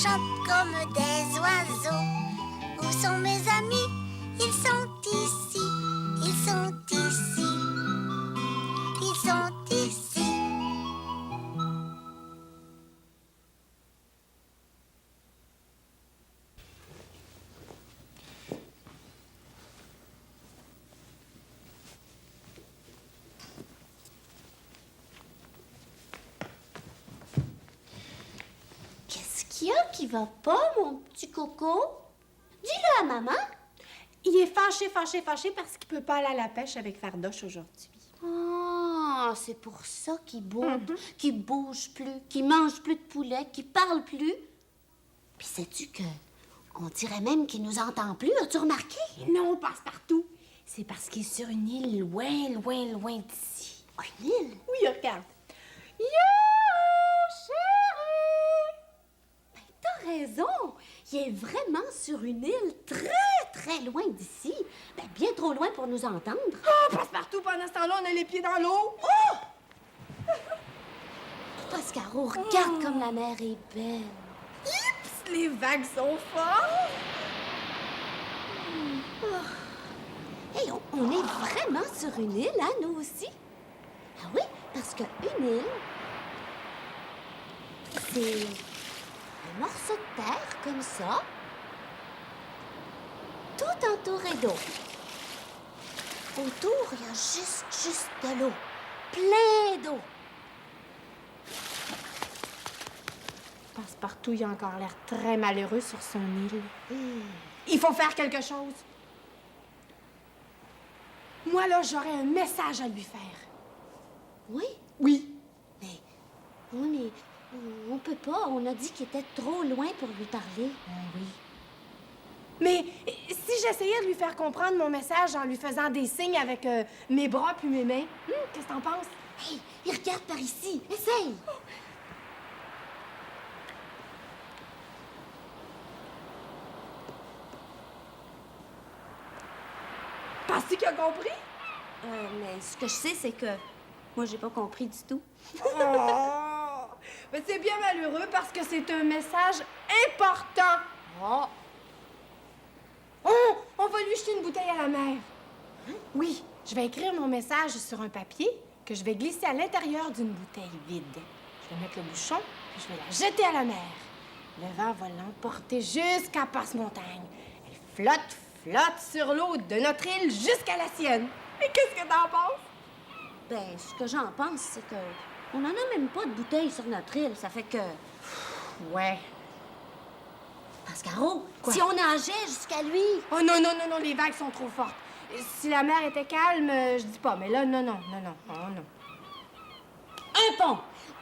chantent comme des oiseaux. Où sont mes amis? Ils sont ici, ils sont ici, ils sont ici. Qu'est-ce qu'il y a qui va pas, mon petit coco? Dis-le à maman. Il est fâché parce qu'il peut pas aller à la pêche avec Fardoche aujourd'hui. Ah, c'est pour ça qu'il boude, qu'il bouge plus, qu'il mange plus de poulet, qu'il parle plus. Puis sais-tu que on dirait même qu'il nous entend plus, as-tu remarqué? Non, Passe-Partout. C'est parce qu'il est sur une île loin, loin, loin d'ici. Oh, une île? Oui, regarde. Yo, chérie! Ben, t'as raison. Il est vraiment sur une île très, très loin d'ici. Ben, bien trop loin pour nous entendre. Oh, Passe-Partout, pendant ce temps-là, on a les pieds dans l'eau. Oh! Pascaro, regarde comme la mer est belle. Oups, les vagues sont fortes. Hey, on est vraiment sur une île, hein, nous aussi? Ah oui, parce qu'une île, c'est un morceau de terre comme ça, tout entouré d'eau. Autour, il y a juste de l'eau, plein d'eau. Passe-Partout, il a encore l'air très malheureux sur son île. Il faut faire quelque chose. Moi, là, j'aurais un message à lui faire. Oui, Oui. mais on peut pas. On a dit qu'il était trop loin pour lui parler. Oui. Mais si j'essayais de lui faire comprendre mon message en lui faisant des signes avec mes bras puis mes mains, qu'est-ce que t'en penses? Hey, il regarde par ici. Essaye. Penses-tu qu'il a compris? Mais ce que je sais, c'est que moi, j'ai pas compris du tout. Oh! Mais c'est bien malheureux parce que c'est un message important. Oh! Oh! On va lui jeter une bouteille à la mer. Oui, je vais écrire mon message sur un papier que je vais glisser à l'intérieur d'une bouteille vide. Je vais mettre le bouchon, puis je vais la jeter à la mer. Le vent va l'emporter jusqu'à Passe-Montagne. Elle flotte sur l'eau de notre île jusqu'à la sienne. Et qu'est-ce que t'en penses? Ben, ce que j'en pense, c'est que on n'en a même pas de bouteille sur notre île. Ça fait que... Ouais. Pascaro, Quoi? si on nageait jusqu'à lui... Oh non, les vagues sont trop fortes. Si la mer était calme, je dis pas, mais là, non. Oh non. Un pont!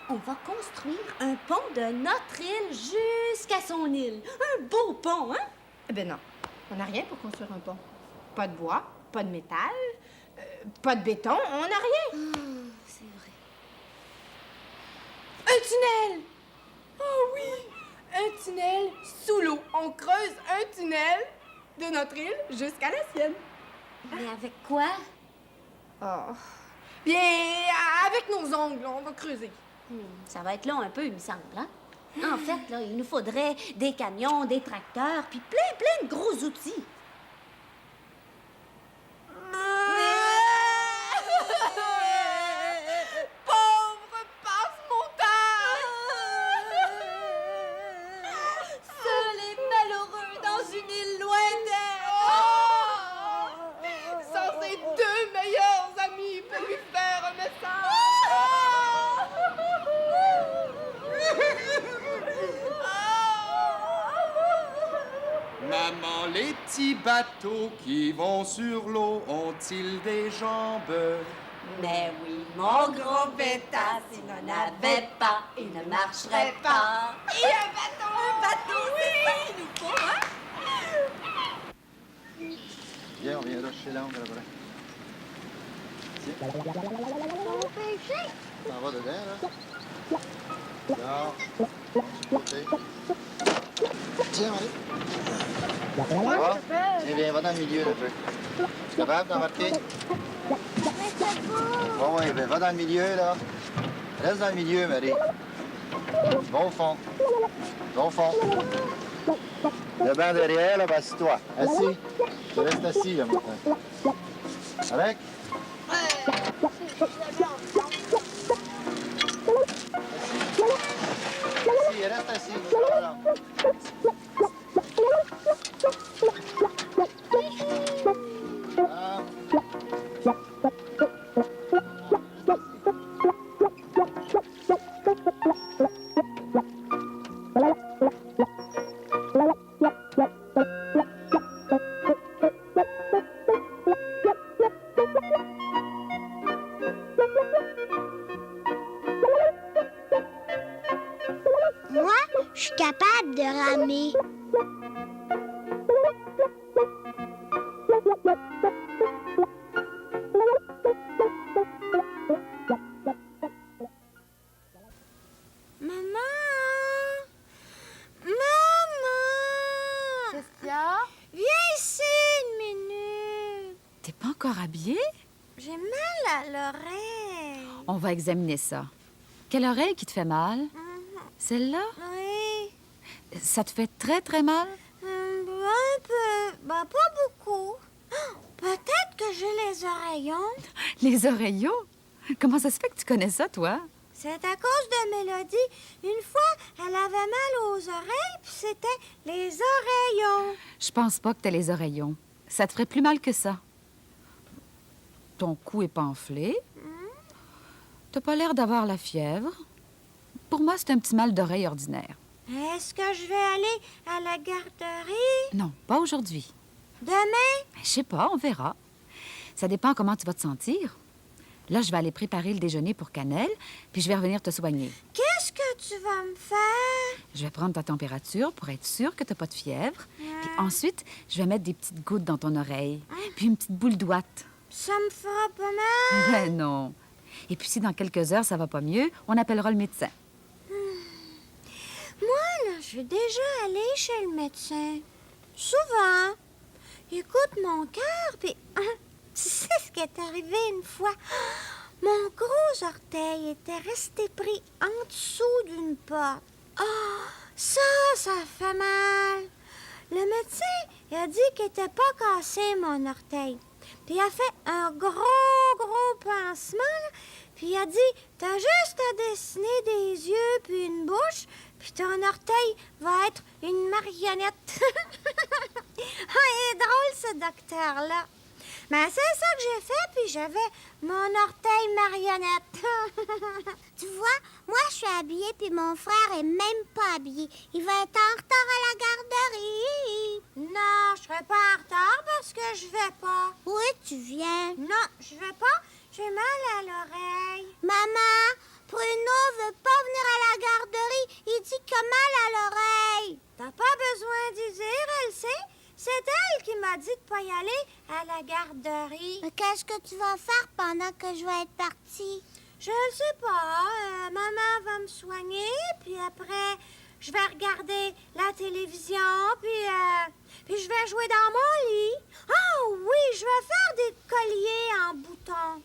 On va construire un pont de notre île jusqu'à son île. Un beau pont, hein? Eh ben non. On n'a rien pour construire un pont. Pas de bois, pas de métal, pas de béton, on n'a rien. C'est vrai. Un tunnel! Oh oui! Un tunnel sous l'eau. On creuse un tunnel de notre île jusqu'à la sienne. Mais avec quoi? Oh. Bien, avec nos ongles, on va creuser. Ça va être long un peu, il me semble, hein? En fait, là, il nous faudrait des camions, des tracteurs, puis plein de gros outils. Pauvre Passe-Montagne! Seul et malheureux dans une île lointaine! Sans ses deux meilleurs amis pour lui faire un message! Maman, les petits bateaux qui vont sur l'eau ont-ils des jambes? Mais oui, mon gros bêta, s'il n'en avait pas, il ne marcherait pas. Et un bateau! Un bateau, c'est ça qu'il nous faut, hein? Viens, on vient lâcher l'angle là-bas. Tiens. T'en vas dedans, là? Là. OK. Tiens, allez. Va. Tiens, viens, va dans le milieu, là, un peu. Tu es capable d'embarquer? Bon, oui, ben, va dans le milieu, là. Reste dans le milieu, Marie. Va au fond. Au fond. Le banc derrière, là, ben, assis-toi. Assis. Tu restes assis, là, maintenant. Avec? Assis, reste assis. Voilà. Moi, je suis capable de ramer. Maman! Maman! Qu'est-ce qu'il y a? Viens ici une minute. T'es pas encore habillée? J'ai mal à l'oreille. On va examiner ça. Quelle oreille qui te fait mal? Celle-là? Oui, Ça te fait très, très mal? un peu. Ben, pas beaucoup. Peut-être que j'ai les oreillons. Les oreillons? Comment ça se fait que tu connais ça, toi? C'est à cause de Mélodie. Une fois, elle avait mal aux oreilles, puis c'était les oreillons. Je pense pas que t'as les oreillons. Ça te ferait plus mal que ça. Ton cou est panflé. T'as pas l'air d'avoir la fièvre. Pour moi, c'est un petit mal d'oreille ordinaire. Est-ce que je vais aller à la garderie Non, pas aujourd'hui. demain? Je sais pas, on verra. Ça dépend comment tu vas te sentir. Là, je vais aller préparer le déjeuner pour Cannelle, puis je vais revenir te soigner. Qu'est-ce que tu vas me faire? Je vais prendre ta température pour être sûre que t'as pas de fièvre. Puis ensuite, je vais mettre des petites gouttes dans ton oreille, puis une petite boule d'ouate. Ça me fera pas mal. Ben non. Et puis si dans quelques heures, ça va pas mieux, on appellera le médecin. Moi, là, je suis déjà allée chez le médecin. Souvent. Il écoute mon cœur, puis... Tu sais ce qui est arrivé une fois? Mon gros orteil était resté pris en dessous d'une porte. Ah, ça fait mal. Le médecin, il a dit qu'il n'était pas cassé, mon orteil. Puis il a fait un gros pansement, là. Puis il a dit, t'as juste à dessiner des yeux puis une bouche, puis ton orteil va être une marionnette. Ah, il est drôle, ce docteur-là. Mais c'est ça que j'ai fait, puis j'avais mon orteil marionnette. Tu vois, moi, je suis habillée, puis mon frère est même pas habillé. Il va être en retard à la garderie. Non, je serai pas en retard parce que je vais pas. Oui, tu viens. Non, je vais pas. J'ai mal à l'oreille. Maman, Bruno veut pas venir à la garderie. Il dit qu'il a mal à l'oreille. T'as pas besoin d'y dire, elle sait. C'est elle qui m'a dit de pas y aller à la garderie. Qu'est-ce que tu vas faire pendant que je vais être partie? Je ne sais pas. Maman va me soigner, puis après, je vais regarder la télévision, puis je vais jouer dans mon lit. Oh oui, je vais faire des colliers en boutons.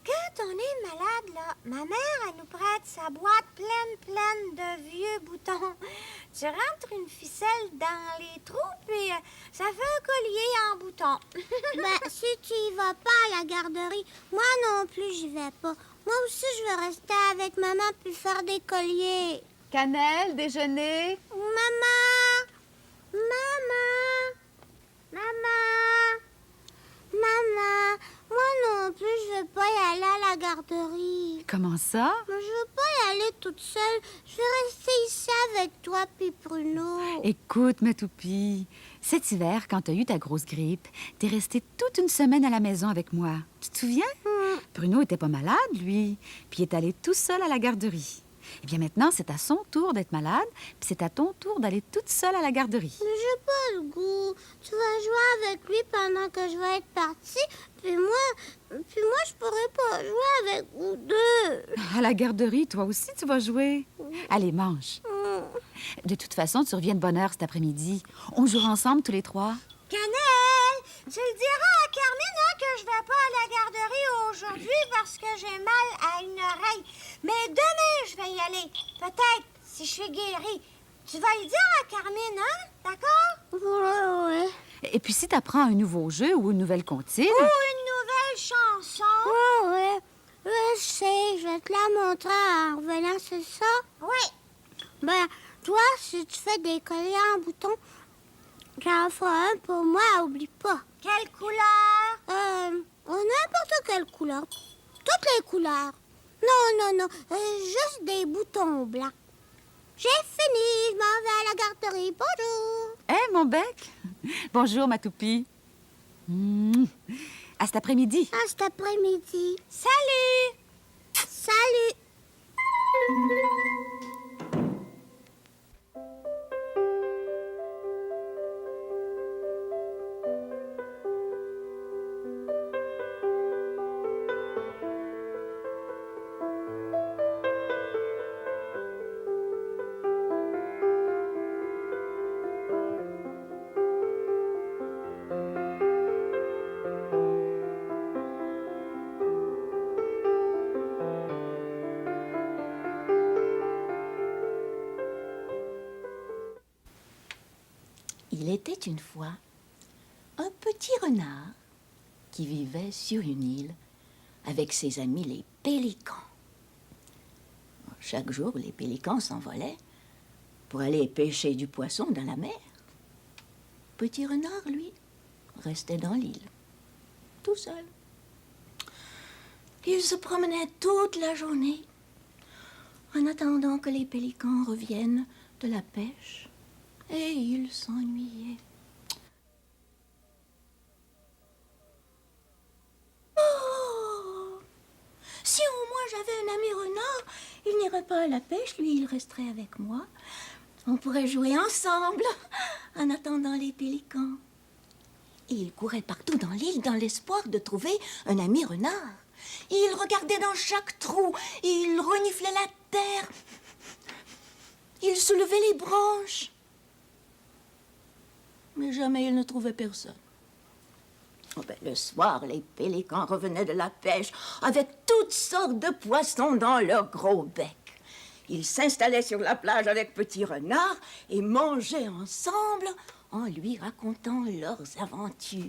Quand on est malade, là, ma mère, elle nous prête sa boîte pleine de vieux boutons. Tu rentres une ficelle dans les trous, puis ça fait un collier en boutons. Ben, si tu y vas pas à la garderie, moi non plus, j'y vais pas. Moi aussi, je vais rester avec maman puis faire des colliers. Cannelle, déjeuner. Maman! Maman! Maman! Maman! Moi non plus, je veux pas y aller à la garderie. Comment ça? Mais je veux pas y aller toute seule. Je vais rester ici avec toi puis Bruno. Écoute, ma toupie, cet hiver, quand t'as eu ta grosse grippe, t'es restée toute une semaine à la maison avec moi. Tu te souviens? Bruno était pas malade, lui, puis il est allé tout seul à la garderie. Eh bien maintenant, c'est à son tour d'être malade, puis c'est à ton tour d'aller toute seule à la garderie. Mais j'ai pas le goût. Tu vas jouer avec lui pendant que je vais être partie, puis moi, je pourrais pas jouer avec vous deux. À la garderie, toi aussi, tu vas jouer. Allez, mange. De toute façon, tu reviens de bonne heure cet après-midi. On jouera ensemble tous les trois. Cannelle, tu le diras à Carmine que je vais pas à la garderie aujourd'hui parce que j'ai mal à une oreille. Mais demain, je vais y aller. Peut-être, si je suis guérie. Tu vas le dire à Carmine, hein? D'accord? Ouais. Et puis si t'apprends un nouveau jeu ou une nouvelle comptine... Ou une nouvelle chanson. Ouais. Je sais, je vais te la montrer en revenant, c'est ça? Oui. Ben, toi, si tu fais des colliers en bouton, j'en ferai un pour moi, oublie pas. Quelle couleur? N'importe quelle couleur. Toutes les couleurs. Non, juste des boutons blancs. J'ai fini, je m'en vais à la garderie. Bonjour. Hé, mon bec! Bonjour, ma toupie. À cet après-midi. À cet après-midi. Salut! Salut. Il était une fois un petit renard qui vivait sur une île avec ses amis les pélicans. Chaque jour, les pélicans s'envolaient pour aller pêcher du poisson dans la mer. Petit renard, lui, restait dans l'île, tout seul. Il se promenait toute la journée en attendant que les pélicans reviennent de la pêche. Et il s'ennuyait. Oh! Si au moins j'avais un ami renard, il n'irait pas à la pêche, lui, il resterait avec moi. On pourrait jouer ensemble en attendant les pélicans. Et il courait partout dans l'île dans l'espoir de trouver un ami renard. Il regardait dans chaque trou, il reniflait la terre, il soulevait les branches. Mais jamais il ne trouvait personne. Le soir, les pélicans revenaient de la pêche avec toutes sortes de poissons dans leur gros bec. Ils s'installaient sur la plage avec Petit Renard et mangeaient ensemble en lui racontant leurs aventures.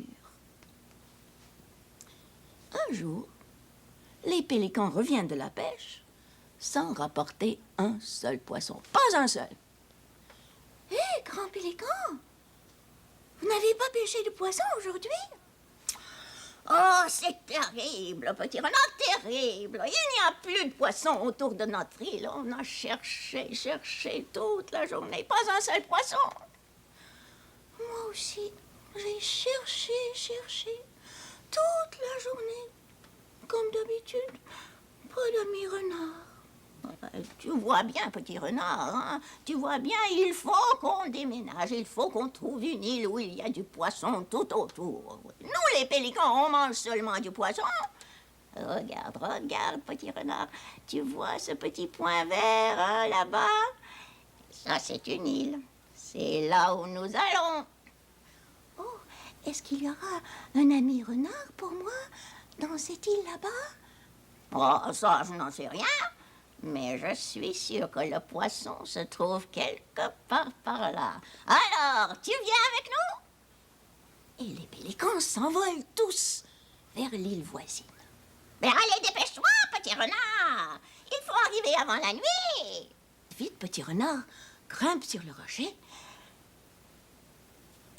Un jour, les pélicans reviennent de la pêche sans rapporter un seul poisson. Pas un seul. Hé, grand pélican! Vous n'avez pas pêché de poisson aujourd'hui? Oh, c'est terrible, Petit Renard, terrible. Il n'y a plus de poisson autour de notre île. On a cherché toute la journée. Pas un seul poisson. Moi aussi, j'ai cherché toute la journée. Comme d'habitude, pas d'amis renards. Tu vois bien, Petit Renard, hein? Tu vois bien, il faut qu'on déménage, il faut qu'on trouve une île où il y a du poisson tout autour. Nous, les pélicans, on mange seulement du poisson. Regarde, Petit Renard, tu vois ce petit point vert hein, là-bas? Ça, c'est une île. C'est là où nous allons. Oh, est-ce qu'il y aura un ami renard pour moi dans cette île là-bas? Oh, ça, je n'en sais rien. Mais je suis sûre que le poisson se trouve quelque part par là. Alors, tu viens avec nous? Et les pélicans s'envolent tous vers l'île voisine. Mais allez, dépêche-toi, Petit Renard! Il faut arriver avant la nuit! Vite, Petit Renard grimpe sur le rocher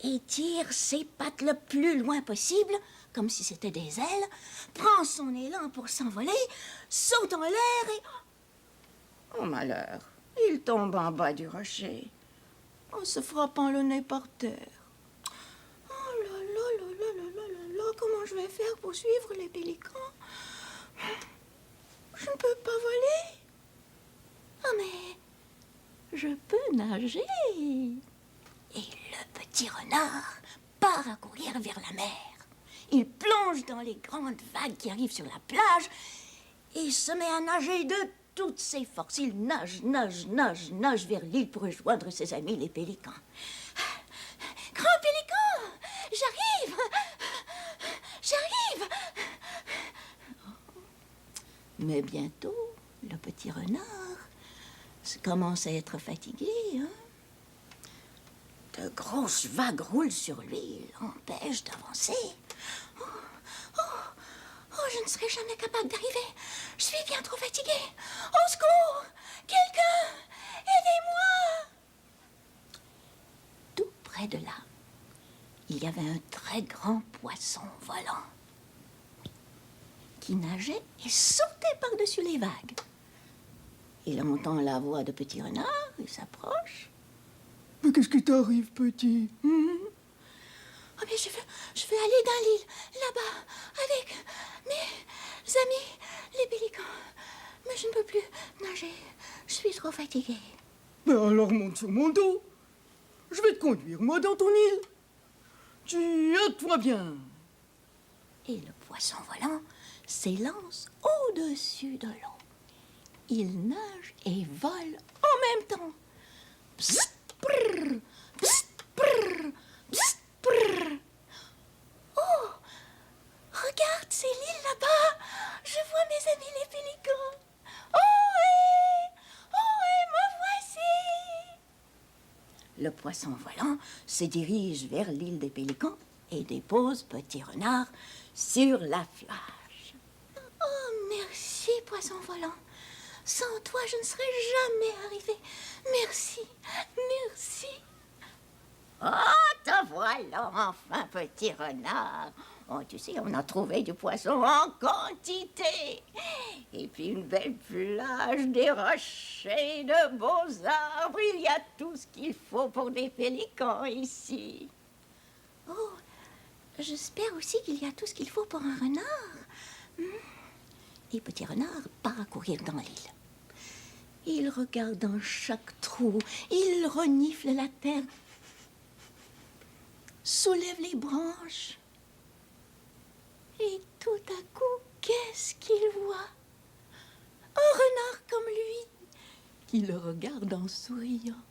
et tire ses pattes le plus loin possible, comme si c'était des ailes, prend son élan pour s'envoler, saute en l'air et... Oh malheur, il tombe en bas du rocher, en se frappant le nez par terre. Oh là là, comment je vais faire pour suivre les pélicans? Je ne peux pas voler. Ah mais, je peux nager. Et le petit renard part à courir vers la mer. Il plonge dans les grandes vagues qui arrivent sur la plage et se met à nager de toutes ses forces. Il nage vers l'île pour rejoindre ses amis les pélicans. Grand pélican, j'arrive. Mais bientôt, le petit renard commence à être fatigué. Hein? De grosses vagues roulent sur lui, l'empêchent d'avancer. Oh, je ne serai jamais capable d'arriver. Je suis bien trop fatiguée. Au secours! Quelqu'un! Aidez-moi! Tout près de là, il y avait un très grand poisson volant qui nageait et sautait par-dessus les vagues. Il entend la voix de Petit Renard, il s'approche. Mais qu'est-ce qui t'arrive, petit? Oh, mais je veux aller dans l'île, là-bas, avec mes amis, les pélicans. Mais je ne peux plus nager. Je suis trop fatiguée. Ben alors monte sur mon dos. Je vais te conduire, moi, dans ton île. Tiens-toi bien. Et le poisson volant s'élance au-dessus de l'eau. Il nage et vole en même temps. Bzzt, brrr, bzzt, brrr, bzzt, brrr. Oh, regarde, c'est l'île là-bas. Je vois mes amis les pélicans. Oh, me voici. Le poisson volant se dirige vers l'île des pélicans et dépose Petit Renard sur la plage. Oh, merci, poisson volant. Sans toi, je ne serais jamais arrivée. Merci, merci. Oh, te voilà enfin, Petit Renard. Oh, tu sais, on a trouvé du poisson en quantité. Et puis une belle plage, des rochers, de beaux arbres. Il y a tout ce qu'il faut pour des pélicans ici. Oh, j'espère aussi qu'il y a tout ce qu'il faut pour un renard. Et Petit Renard part à courir dans l'île. Il regarde dans chaque trou, il renifle la terre, soulève les branches. Et tout à coup, qu'est-ce qu'il voit? Un renard comme lui, qui le regarde en souriant.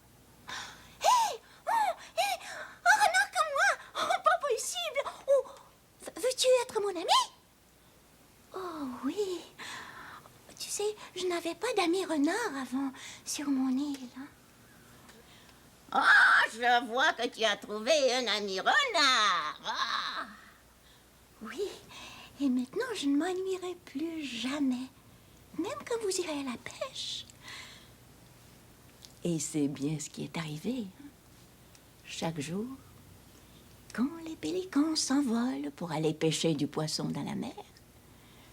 Hé! Un renard comme moi! Oh, pas possible! Oh, veux-tu être mon ami? Oh oui. Tu sais, je n'avais pas d'amis renard avant sur mon île. Ah, je vois que tu as trouvé un ami renard. Ah. Oui, et maintenant je ne m'ennuierai plus jamais, même quand vous irez à la pêche. Et c'est bien ce qui est arrivé. Chaque jour, quand les pélicans s'envolent pour aller pêcher du poisson dans la mer,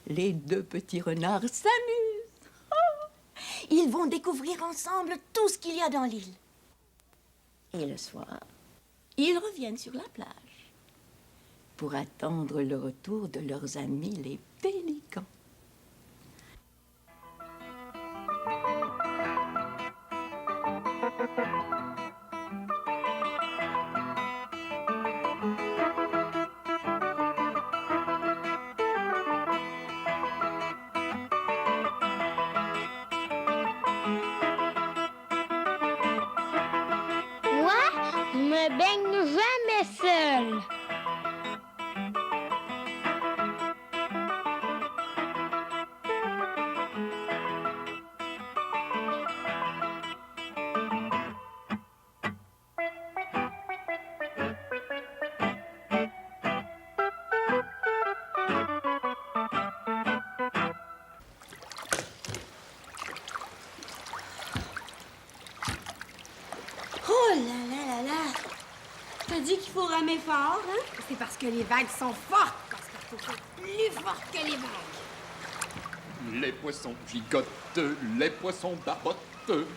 les deux petits renards s'amusent. Oh, ils vont découvrir ensemble tout ce qu'il y a dans l'île. Et le soir, ils reviennent sur la plage pour attendre le retour de leurs amis les pélicans. Moi, je me baigne jamais seule. Oh là là là là! T'as dit qu'il faut ramer fort, hein? C'est parce que les vagues sont fortes. Parce qu'il faut faire plus fort que les vagues. Les poissons gigotent, les poissons barbotent,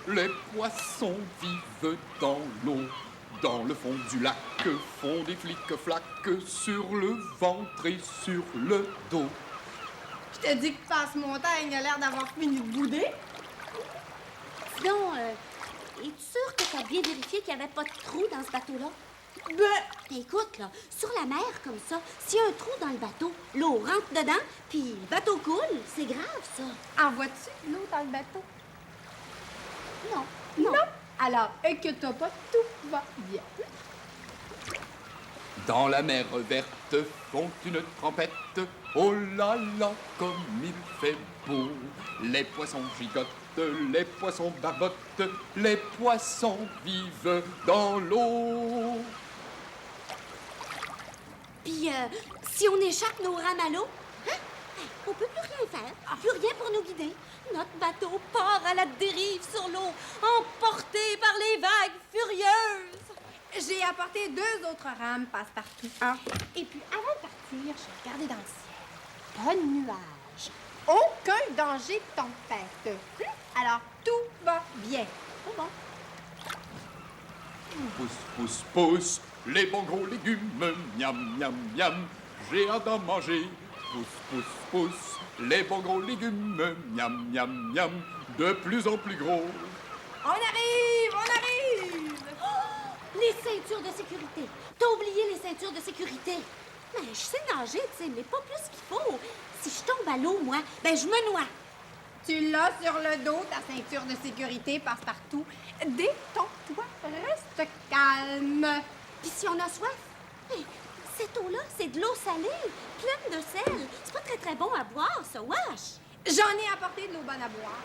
les poissons vivent dans l'eau. Dans le fond du lac font des flics-flacs sur le ventre et sur le dos. Je te dis que Passe-Montagne a l'air d'avoir fini de bouder. Sinon, es-tu sûr que t'as bien vérifié qu'il n'y avait pas de trou dans ce bateau-là? Ben, Écoute, là, sur la mer comme ça, s'il y a un trou dans le bateau, l'eau rentre dedans, puis le bateau coule, c'est grave, ça. en vois-tu l'eau dans le bateau? Non. Non. Alors, inquiète-toi pas, tout va bien. Dans la mer verte font une trempette. Oh là là, comme il fait beau. Les poissons gigotent, les poissons barbotent, les poissons vivent dans l'eau. Puis, si on échappe nos rames à l'eau, hein? On peut plus rien faire, plus rien pour nous guider. Notre bateau part à la dérive sur l'eau, emporté par les vagues furieuses. J'ai apporté 2 autres rames passe-partout. Et puis, avant de partir, j'ai regardé dans le ciel. Pas de nuages. Aucun danger de tempête. Alors, tout va bien. C'est bon. Pousse, pousse, pousse, les bons gros légumes, miam, miam, miam, j'ai hâte d'en manger. Pousse, pousse, pousse, les bons gros légumes, miam, miam, miam, de plus en plus gros. On arrive! On arrive! Les ceintures de sécurité. T'as oublié les ceintures de sécurité. Mais je sais nager, tu sais, mais pas plus qu'il faut. Si je tombe à l'eau, moi, ben je me noie. Tu l'as sur le dos, ta ceinture de sécurité passe-partout. Détends-toi, reste calme. Puis si on a soif, hey, cette eau-là, c'est de l'eau salée, pleine de sel. C'est pas très, très bon à boire, ça, wesh. J'en ai apporté de l'eau bonne à boire.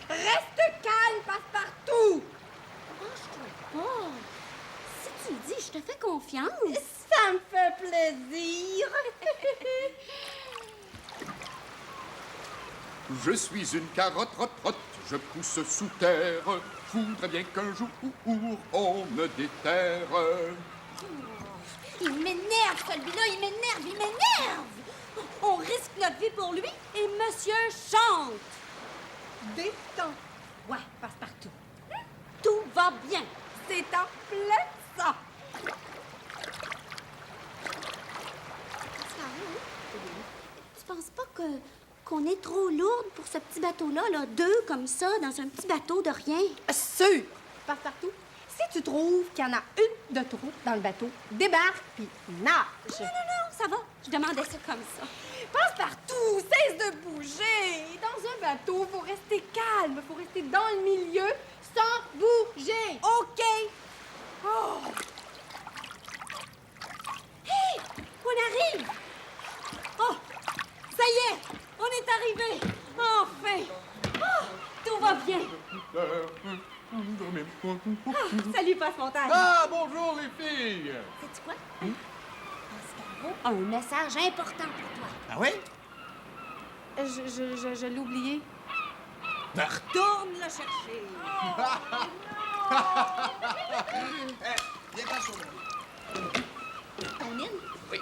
Reste calme, passe-partout. Range-toi pas. Si tu le dis, je te fais confiance. Ça me fait plaisir. Je suis une carotte, rotte, rotte, je pousse sous terre. Faudrait bien qu'un jour on me déterre. Il m'énerve, celui-là, il m'énerve. On risque notre vie pour lui et monsieur chante. Détends-toi, passe-partout. Tout va bien. C'est en plein ça. Tu penses pas qu'on est trop lourde pour ce petit bateau-là, là, 2 comme ça, dans un petit bateau de rien? Sûr. Passe-partout. Si tu trouves qu'il y en a une de trop dans le bateau, débarque puis nage. Non, ça va. Je demandais ça comme ça. Passe-partout, cesse de bouger. Dans un bateau, faut rester calme, faut rester dans le milieu sans bouger. OK. Oh. Hé! On arrive! Oh! Ça y est! On est arrivé! Enfin! Oh, tout va bien! Salut, Passe-Montagne! Ah, bonjour les filles! Sais-tu quoi? Pascal a un message important pour toi. Ah oui? Je l'ai oublié. Retourne le chercher! Viens pas sur le... Ton île? Oui.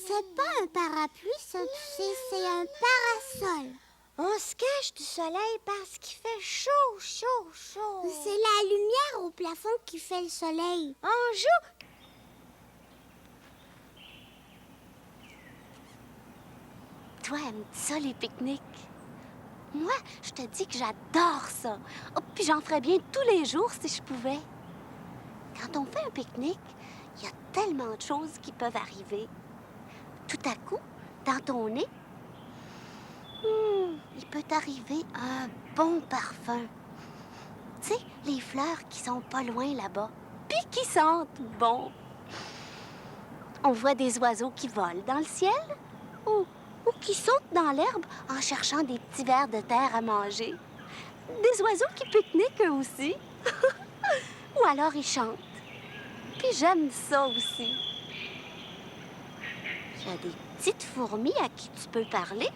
C'est pas un parapluie, ça, tu sais, c'est un parasol. On se cache du soleil parce qu'il fait chaud. C'est la lumière au plafond qui fait le soleil. On joue. Toi, aimes ça, les pique-niques? Moi, je te dis que j'adore ça. Oh, puis j'en ferais bien tous les jours si je pouvais. Quand on fait un pique-nique, il y a tellement de choses qui peuvent arriver. Tout à coup, dans ton nez, il peut t'arriver un bon parfum. Tu sais, les fleurs qui sont pas loin là-bas, puis qui sentent bon. On voit des oiseaux qui volent dans le ciel ou qui sautent dans l'herbe en cherchant des petits vers de terre à manger. Des oiseaux qui pique-niquent eux aussi. Ou alors ils chantent. Puis j'aime ça aussi. Il y a des petites fourmis à qui tu peux parler.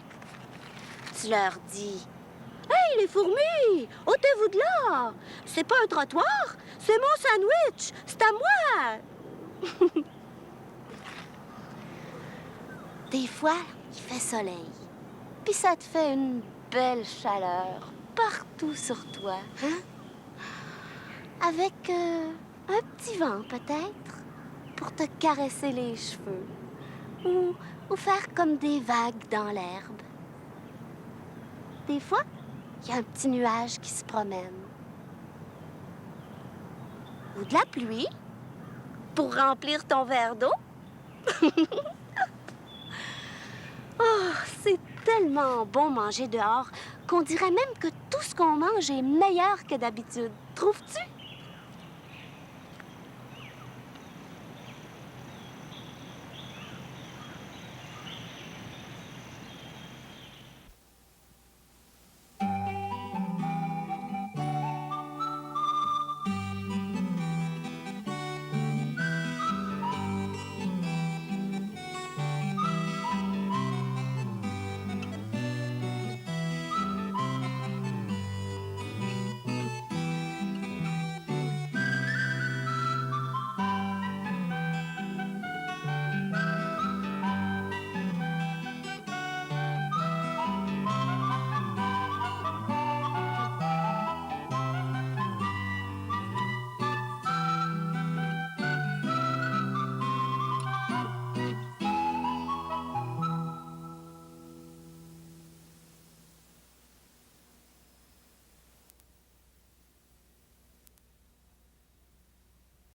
Tu leur dis: « Hey, les fourmis! Ôtez-vous de là! C'est pas un trottoir, C'est mon sandwich! C'est à moi! Des fois, il fait soleil. Puis ça te fait une belle chaleur partout sur toi, hein? Avec un petit vent, peut-être, pour te caresser les cheveux. Ou faire comme des vagues dans l'herbe. Des fois, il y a un petit nuage qui se promène. Ou de la pluie, pour remplir ton verre d'eau. Oh, c'est tellement bon manger dehors qu'on dirait même que tout ce qu'on mange est meilleur que d'habitude. Trouves-tu?